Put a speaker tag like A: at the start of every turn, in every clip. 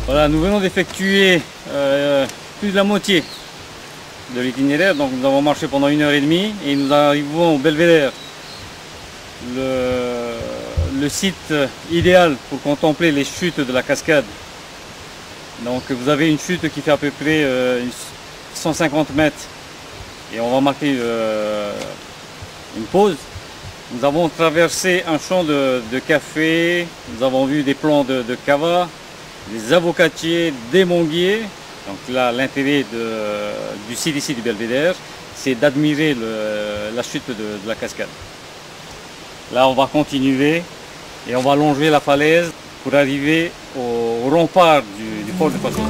A: Voilà, nous venons d'effectuer plus de la moitié de l'itinéraire, donc nous avons marché pendant 1h30 et nous arrivons au Belvédère, le site idéal pour contempler les chutes de la cascade. Donc vous avez une chute qui fait à peu près 150 mètres et on va marquer une pause. Nous avons traversé un champ de café, nous avons vu des plants de cava, des avocatiers, des manguiers. Donc là, l'intérêt du site ici du Belvédère, c'est d'admirer la chute de la cascade. Là, on va continuer et on va longer la falaise pour arriver au rempart du fort de Passoire.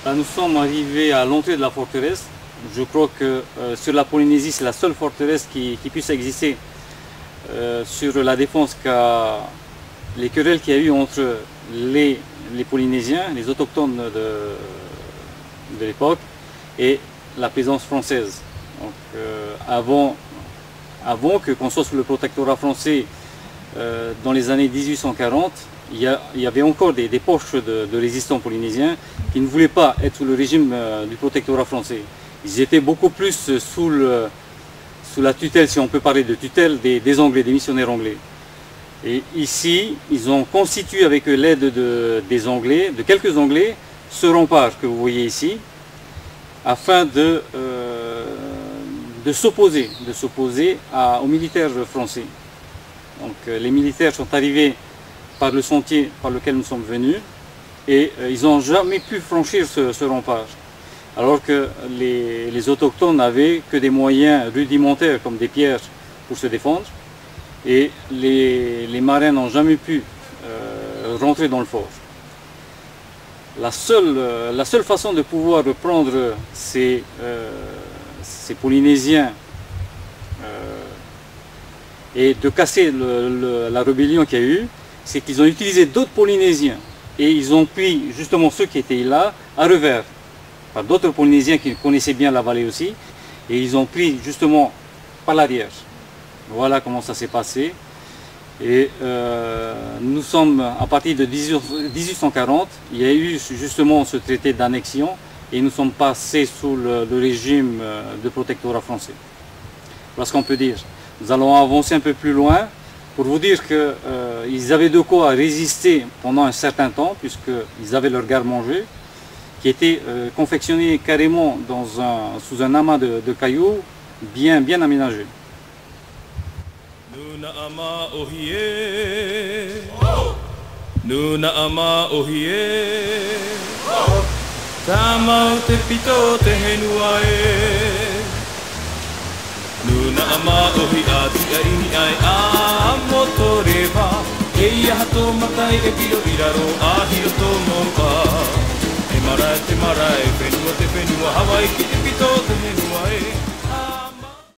A: Là, nous sommes arrivés à l'entrée de la forteresse. Je crois que sur la Polynésie, c'est la seule forteresse qui puisse exister sur la défense les querelles qu'il y a eu entre les Polynésiens, les autochtones de l'époque, et la présence française. Donc, avant qu'on soit sous le protectorat français, dans les années 1840, il y avait encore des poches de résistants polynésiens qui ne voulaient pas être sous le régime du protectorat français. Ils étaient beaucoup plus sous la tutelle, si on peut parler de tutelle, des Anglais, des missionnaires anglais. Et ici, ils ont constitué avec l'aide des Anglais, de quelques Anglais, ce rempart que vous voyez ici, afin de s'opposer aux militaires français. Donc les militaires sont arrivés par le sentier par lequel nous sommes venus et ils n'ont jamais pu franchir ce rempart. Alors que les autochtones n'avaient que des moyens rudimentaires comme des pierres pour se défendre et les marins n'ont jamais pu rentrer dans le fort. La seule façon de pouvoir reprendre ces Polynésiens et de casser la rébellion qu'il y a eu, c'est qu'ils ont utilisé d'autres Polynésiens et ils ont pris justement ceux qui étaient là à revers par d'autres Polynésiens qui connaissaient bien la vallée aussi et ils ont pris justement par l'arrière. Voilà comment ça s'est passé et nous sommes à partir de 1840, il y a eu justement ce traité d'annexion et nous sommes passés sous le régime de protectorat français. Voilà ce qu'on peut dire. Nous allons avancer un peu plus loin pour vous dire qu'ils avaient de quoi résister pendant un certain temps, puisqu'ils avaient leur garde-manger, qui était confectionné carrément sous un amas de cailloux bien aménagé.
B: Nuna ama ohi ati aini ai a motoreva Eia hato matai e piro iraro a hiro to mopa E marai te marai, whenua te whenua Hawaii ki te pito